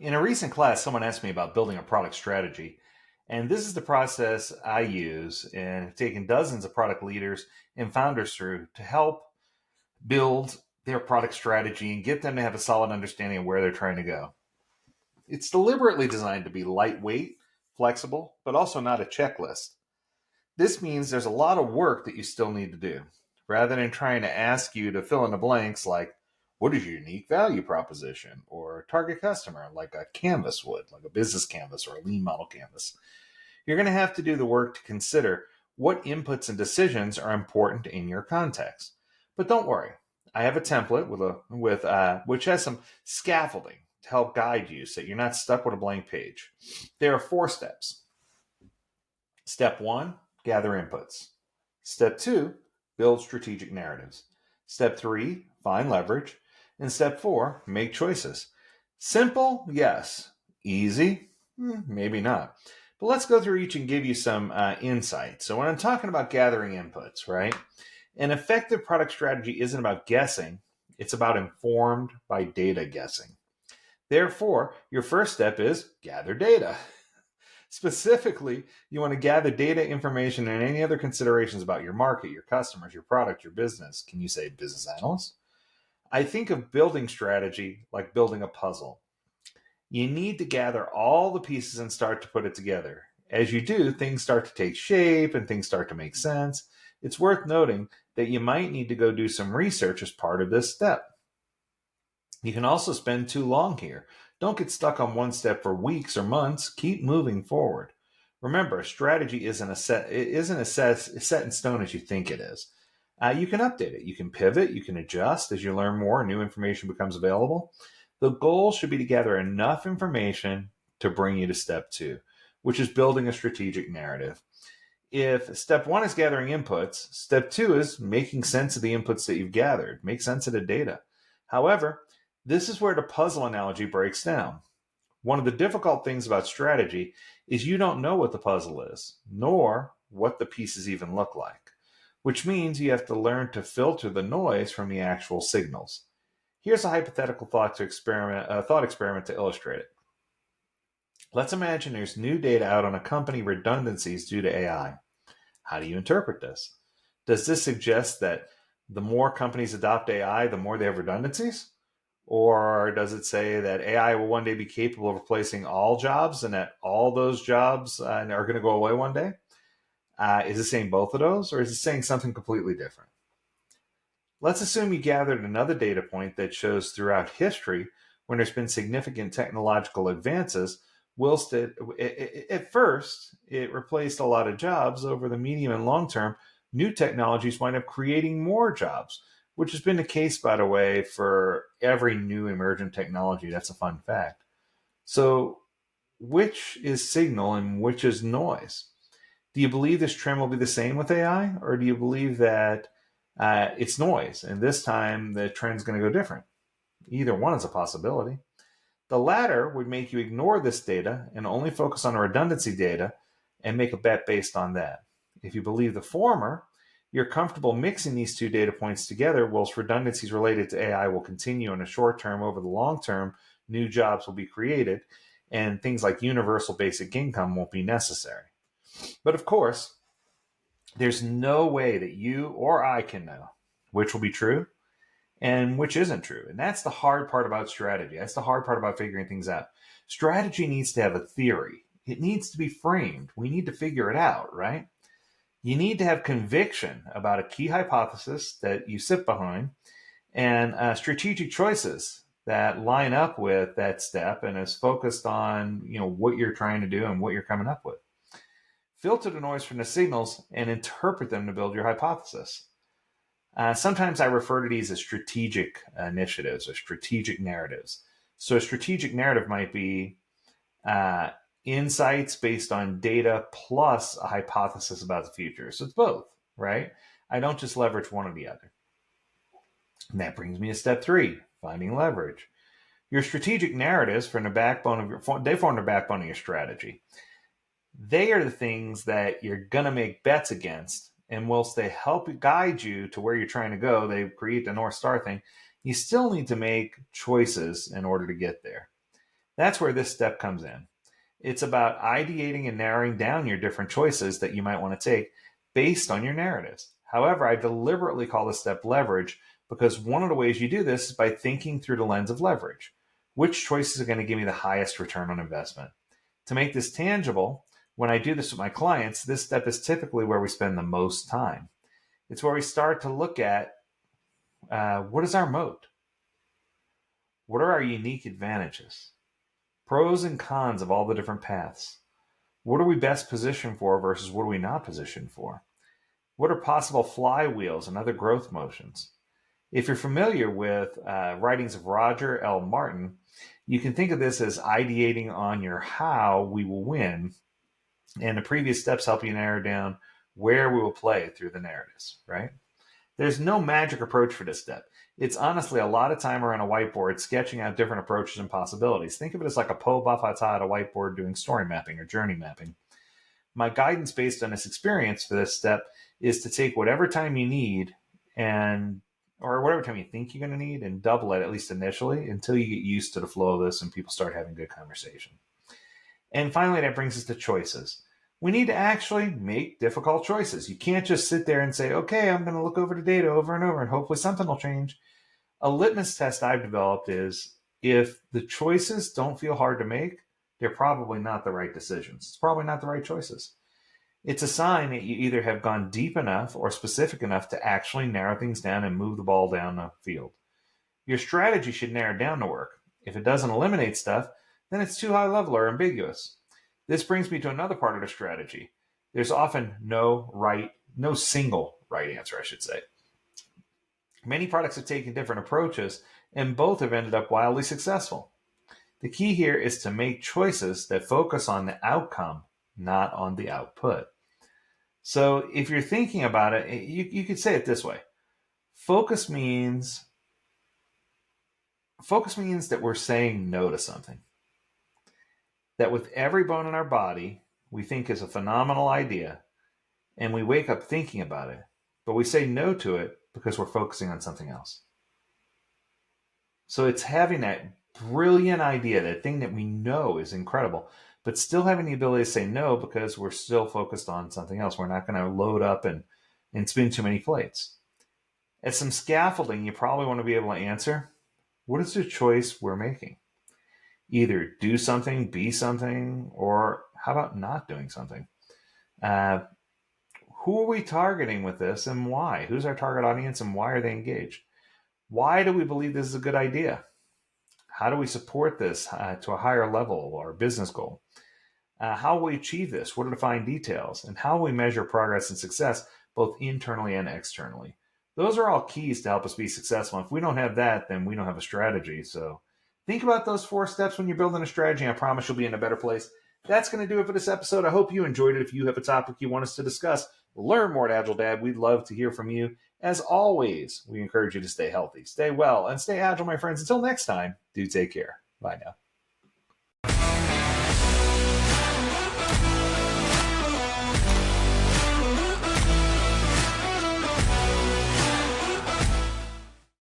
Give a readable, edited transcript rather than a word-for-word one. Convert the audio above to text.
In a recent class, someone asked me about building a product strategy. And this is the process I use and have taken dozens of product leaders and founders through to help build their product strategy and get them to have a solid understanding of where they're trying to go. It's deliberately designed to be lightweight, flexible, but also not a checklist. This means there's a lot of work that you still need to do. Rather than trying to ask you to fill in the blanks like, what is your unique value proposition or target customer, like a canvas would, like a business canvas or a lean model canvas, you're going to have to do the work to consider what inputs and decisions are important in your context. But don't worry, I have a template which has some scaffolding to help guide you so you're not stuck with a blank page. There are 4 steps. Step 1, gather inputs. Step 2, build strategic narratives. Step 3, find leverage. And step 4, make choices. Simple, yes. Easy, maybe not. But let's go through each and give you some insight. So when I'm talking about gathering inputs, right? An effective product strategy isn't about guessing. It's about informed by data guessing. Therefore, your first step is gather data. Specifically, you want to gather data, information, and any other considerations about your market, your customers, your product, your business. Can you say business analyst? I think of building strategy like building a puzzle. You need to gather all the pieces and start to put it together. As you do, things start to take shape and things start to make sense. It's worth noting that you might need to go do some research as part of this step. You can also spend too long here. Don't get stuck on one step for weeks or months. Keep moving forward. Remember, a strategy isn't set in stone as you think it is. You can update it. You can pivot. You can adjust as you learn more and new information becomes available. The goal should be to gather enough information to bring you to step 2, which is building a strategic narrative. If step 1 is gathering inputs, step 2 is making sense of the inputs that you've gathered, make sense of the data. However, this is where the puzzle analogy breaks down. One of the difficult things about strategy is you don't know what the puzzle is, nor what the pieces even look like, which means you have to learn to filter the noise from the actual signals. Here's a hypothetical thought experiment to illustrate it. Let's imagine there's new data out on a company redundancies due to AI. How do you interpret this? Does this suggest that the more companies adopt AI, the more they have redundancies? Or does it say that AI will one day be capable of replacing all jobs and that all those jobs are going to go away one day? Is it saying both of those, or is it saying something completely different? Let's assume you gathered another data point that shows throughout history when there's been significant technological advances, whilst at first it replaced a lot of jobs, over the medium and long term, new technologies wind up creating more jobs, which has been the case, by the way, for every new emergent technology. That's a fun fact. So, which is signal and which is noise? Do you believe this trend will be the same with AI, or do you believe that it's noise and this time the trend's going to go different? Either one is a possibility. The latter would make you ignore this data and only focus on the redundancy data and make a bet based on that. If you believe the former, you're comfortable mixing these 2 data points together, whilst redundancies related to AI will continue in the short term. Over the long term, new jobs will be created and things like universal basic income won't be necessary. But of course, there's no way that you or I can know which will be true and which isn't true. And that's the hard part about strategy. That's the hard part about figuring things out. Strategy needs to have a theory. It needs to be framed. We need to figure it out, right? You need to have conviction about a key hypothesis that you sit behind and strategic choices that line up with that step and is focused on what you're trying to do and what you're coming up with. Filter the noise from the signals and interpret them to build your hypothesis. Sometimes I refer to these as strategic initiatives or strategic narratives. So a strategic narrative might be insights based on data plus a hypothesis about the future. So it's both, right? I don't just leverage one or the other. And that brings me to step 3, finding leverage. Your strategic narratives form the backbone of your strategy. They are the things that you're going to make bets against. And whilst they help guide you to where you're trying to go, they create the North Star thing, you still need to make choices in order to get there. That's where this step comes in. It's about ideating and narrowing down your different choices that you might want to take based on your narratives. However, I deliberately call this step leverage because one of the ways you do this is by thinking through the lens of leverage. Which choices are going to give me the highest return on investment? To make this tangible, when I do this with my clients, this step is typically where we spend the most time. It's where we start to look at what is our moat? What are our unique advantages? Pros and cons of all the different paths. What are we best positioned for versus what are we not positioned for? What are possible flywheels and other growth motions? If you're familiar with writings of Roger L. Martin, you can think of this as ideating on your how we will win, and the previous steps help you narrow down where we will play through the narratives, right? There's no magic approach for this step. It's honestly a lot of time around a whiteboard sketching out different approaches and possibilities. Think of it as like a po bafata at a whiteboard doing story mapping or journey mapping. My guidance based on this experience for this step is to take whatever time you need or whatever time you think you're going to need and double it, at least initially, until you get used to the flow of this and people start having good conversation. And finally, that brings us to choices. We need to actually make difficult choices. You can't just sit there and say, okay, I'm going to look over the data over and over and hopefully something will change. A litmus test I've developed is if the choices don't feel hard to make, they're probably not the right decisions. It's probably not the right choices. It's a sign that you either have gone deep enough or specific enough to actually narrow things down and move the ball down the field. Your strategy should narrow down the work. If it doesn't eliminate stuff, then it's too high level or ambiguous. This brings me to another part of the strategy. There's often no single right answer, I should say. Many products have taken different approaches, and both have ended up wildly successful. The key here is to make choices that focus on the outcome, not on the output. So if you're thinking about it, you could say it this way. Focus means that we're saying no to something. That with every bone in our body, we think is a phenomenal idea, and we wake up thinking about it, but we say no to it because we're focusing on something else. So it's having that brilliant idea, that thing that we know is incredible, but still having the ability to say no because we're still focused on something else. We're not going to load up and spin too many plates. As some scaffolding, you probably want to be able to answer, what is the choice we're making? Either do something, be something, or how about not doing something? Who are we targeting with this and why? Who's our target audience and why are they engaged? Why do we believe this is a good idea? How do we support this to a higher level or business goal? How will we achieve this? What are the fine details? And how will we measure progress and success both internally and externally? Those are all keys to help us be successful. If we don't have that, then we don't have a strategy. So think about those 4 steps when you're building a strategy. I promise you'll be in a better place. That's going to do it for this episode. I hope you enjoyed it. If you have a topic you want us to discuss, learn more at AgileDad. We'd love to hear from you. As always, we encourage you to stay healthy, stay well, and stay agile, my friends. Until next time, do take care. Bye now.